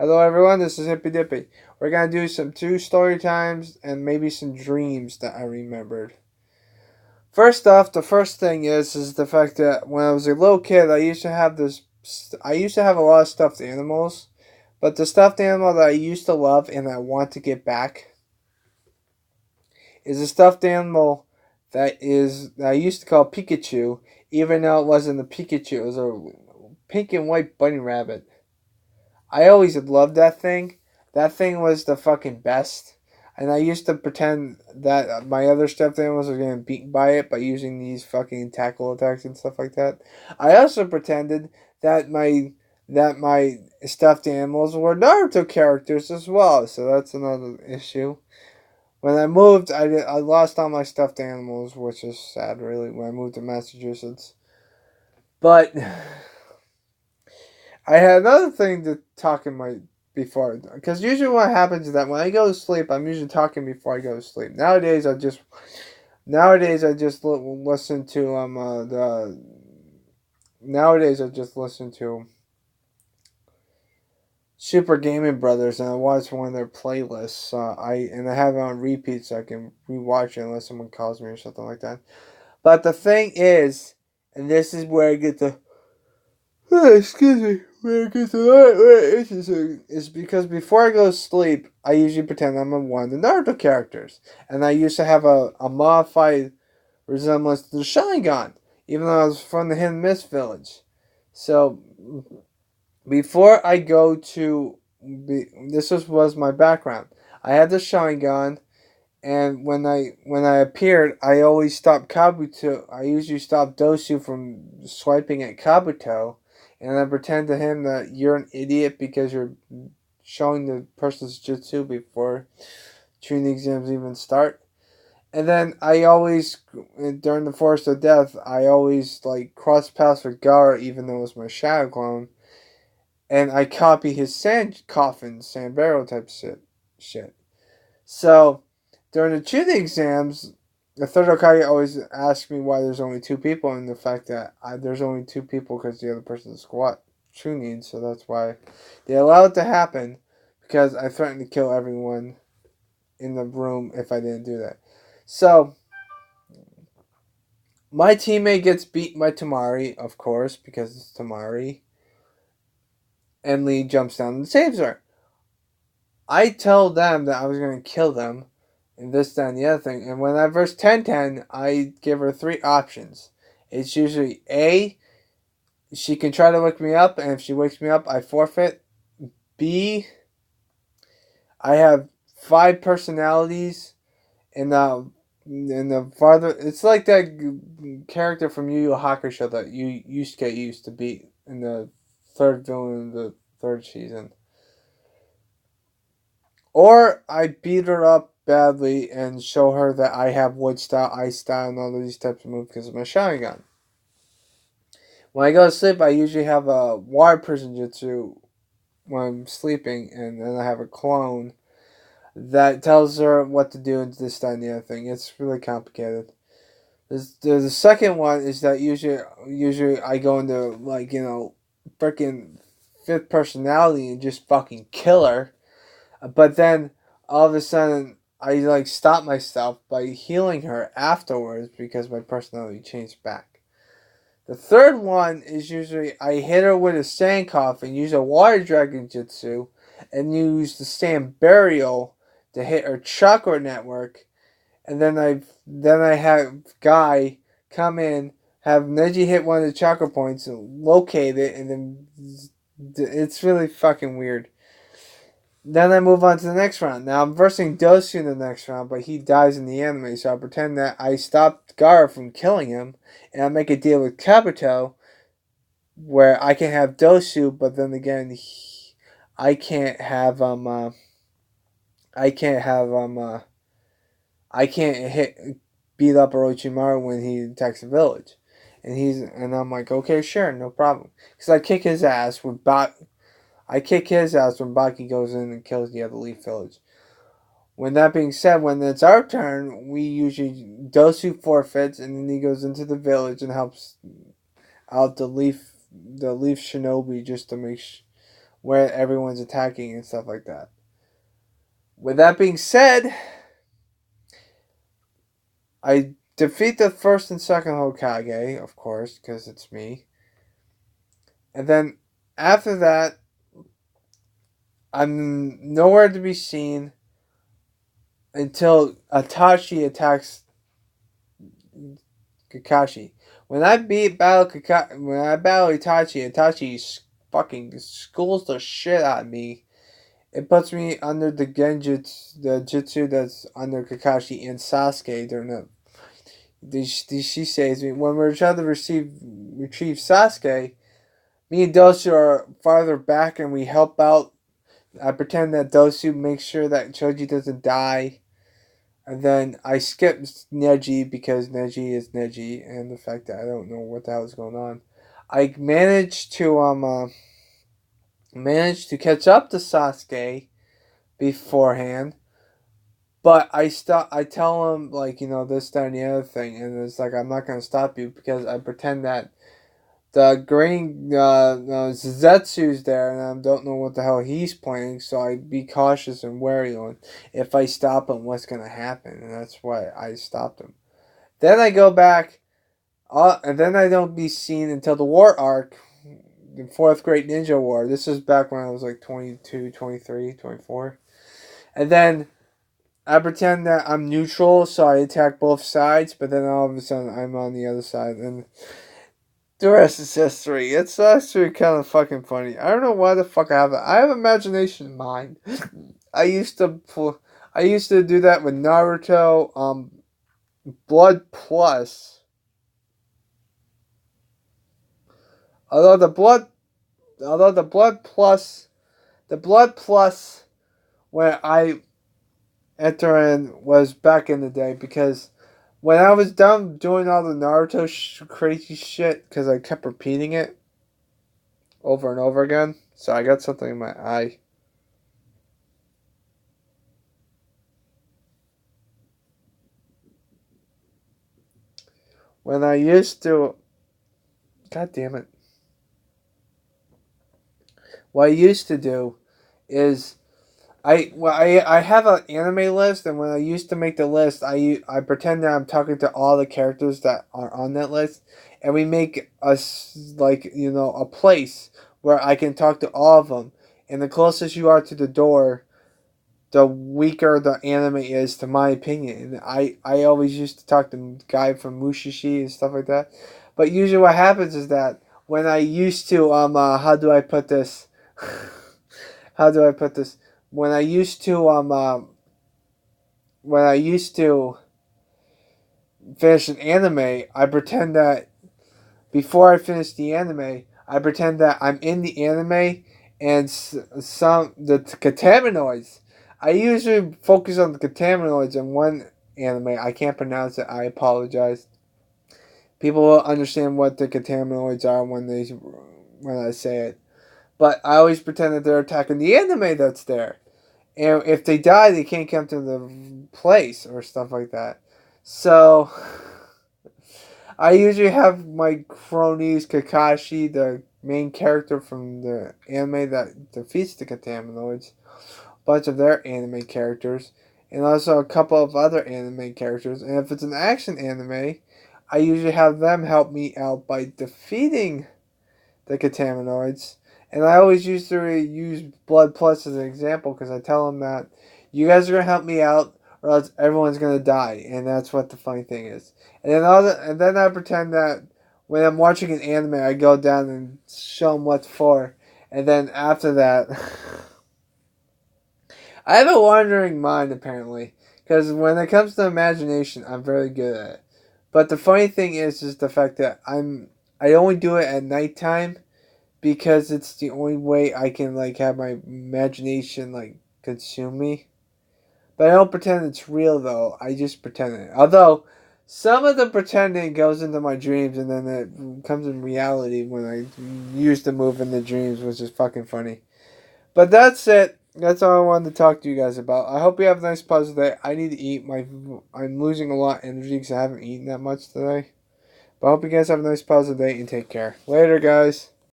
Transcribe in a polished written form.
Hello everyone, this is Hippy Dippy. We're gonna do some two story times and maybe some dreams that I remembered. First off, the first thing is the fact that when I was a little kid, I used to have this. I used to have a lot of stuffed animals, but the stuffed animal that I used to love and I want to get back is a stuffed animal that I used to call Pikachu, even though it wasn't a Pikachu. It was a pink and white bunny rabbit. I always loved that thing. That thing was the fucking best. And I used to pretend that my other stuffed animals were getting beaten by it by using these fucking tackle attacks and stuff like that. I also pretended that my stuffed animals were Naruto characters as well. So that's another issue. When I moved, I lost all my stuffed animals, which is sad, really. When I moved to Massachusetts, but I had another thing to talk in my before, because usually what happens is that when I go to sleep, I'm usually talking before I go to sleep. Nowadays I just listen to the nowadays I just listen to Super Gaming Brothers, and I watch one of their playlists. I have it on repeat so I can rewatch it unless someone calls me or something like that. But the thing is, and this is where I get the excuse me. Where it gets a lot interesting is because before I go to sleep, I usually pretend I'm one of the Naruto characters. And I used to have a modified resemblance to the Sharingan, even though I was from the Hidden Mist village. So, before I go to. Was my background. I had the Sharingan, and when I appeared, I always stopped Kabuto. I usually stopped Dosu from swiping at Kabuto, and I pretend to him that you're an idiot because you're showing the person's jutsu before training exams even start. And then I always, during the Forest of Death, I always like cross paths with Gara, even though it was my shadow clone, and I copy his sand coffin, sand barrel type shit. So during the tuning exams, the third Hokage always asks me why there's only two people, and the fact that there's only two people because the other person's squat tuning, so that's why they allow it to happen because I threatened to kill everyone in the room if I didn't do that. So my teammate gets beaten by Tamari, of course, because it's Tamari, and Lee jumps down and saves her. I tell them that I was going to kill them, and this, that, and the other thing. And when I verse 1010, I give her three options. It's usually A, she can try to wake me up, and if she wakes me up, I forfeit. B, I have five personalities, and the farther it's like that character from Yu Yu Hakusho that Yusuke used to beat in the third villain of the third season. Or I beat her up badly and show her that I have wood style, ice style, and all of these types of moves because of my Sharingan. When I go to sleep, I usually have a water prison jutsu when I'm sleeping, and then I have a clone that tells her what to do and this, that, and the other thing. It's really complicated. The second one is that usually I go into freaking fifth personality and just fucking kill her. But then all of a sudden, I like stop myself by healing her afterwards because my personality changed back. The third one is usually I hit her with a sand coffin, use a water dragon jutsu, and use the sand burial to hit her chakra network. And then I have Guy come in, have Neji hit one of the chakra points and locate it, and then it's really fucking weird. Then I move on to the next round. Now I'm versing Dosu in the next round, but he dies in the anime, so I pretend that I stopped Gara from killing him, and I make a deal with Kabuto where I can have Dosu, but then again, I can't have I can't have I can't hit beat up Orochimaru when he attacks the village, and I'm like, okay, sure, no problem, because I kick his ass when Baki goes in and kills the other Leaf Village. When that being said, when it's our turn, we usually Dosu forfeits, and then he goes into the village and helps out the Leaf Shinobi just to where everyone's attacking and stuff like that. With that being said, I defeat the first and second Hokage, of course, because it's me. And then after that, I'm nowhere to be seen until Itachi attacks Kakashi. When I battle Itachi, Itachi fucking schools the shit out of me. It puts me under the Genjutsu, the jutsu that's under Kakashi and Sasuke. They're not. She says me when we're trying to retrieve Sasuke. Me and Dosu are farther back, and we help out. I pretend that Dosu makes sure that Choji doesn't die. And then I skip Neji because Neji is Neji, and the fact that I don't know what the hell is going on. I managed to catch up to Sasuke beforehand, but I tell him like this, that, and the other thing, and it's like I'm not gonna stop you because I pretend that the green Zetsu's there, and I don't know what the hell he's playing, so I be cautious and wary on if I stop him, what's gonna happen, and that's why I stopped him. Then I go back, and then I don't be seen until the war arc, the Fourth Great Ninja War. This is back when I was like 22, 23, 24. And then I pretend that I'm neutral, so I attack both sides, but then all of a sudden I'm on the other side, and the rest is history. It's actually kind of fucking funny. I don't know why the fuck I have it. I have imagination in mind. I used to do that with Naruto, Blood Plus. Although the Blood Plus when I enter in was back in the day because when I was done doing all the Naruto crazy shit, because I kept repeating it over and over again, so I got something in my eye. When I used to... God damn it. What I used to do is... I have an anime list, and when I used to make the list, I pretend that I'm talking to all the characters that are on that list, and we make a place where I can talk to all of them. And the closest you are to the door, the weaker the anime is, to my opinion. And I always used to talk to the guy from Mushishi and stuff like that. But usually what happens is that when I used to how do I put this? How do I put this? When I used to finish an anime, I pretend that before I finish the anime, I pretend that I'm in the anime and the Cataminoids. I usually focus on the Cataminoids in one anime. I can't pronounce it. I apologize. People will understand what the Cataminoids are when I say it. But I always pretend that they're attacking the anime that's there. And if they die, they can't come to the place or stuff like that. So, I usually have my cronies, Kakashi, the main character from the anime that defeats the Cataminoids, a bunch of their anime characters, and also a couple of other anime characters. And if it's an action anime, I usually have them help me out by defeating the Cataminoids. And I always used to use Blood Plus as an example because I tell them that you guys are going to help me out or else everyone's going to die. And that's what the funny thing is. And then I pretend that when I'm watching an anime, I go down and show them what for. And then after that, I have a wandering mind apparently. Because when it comes to imagination, I'm very good at it. But the funny thing is the fact that I only do it at nighttime because it's the only way I can have my imagination consume me. But I don't pretend it's real though. I just pretend it. Although some of the pretending goes into my dreams and then it comes in reality when I use the move in the dreams, which is fucking funny. But that's it. That's all I wanted to talk to you guys about. I hope you have a nice positive day. I need to eat. I'm losing a lot of energy because I haven't eaten that much today. But I hope you guys have a nice positive day and take care. Later, guys.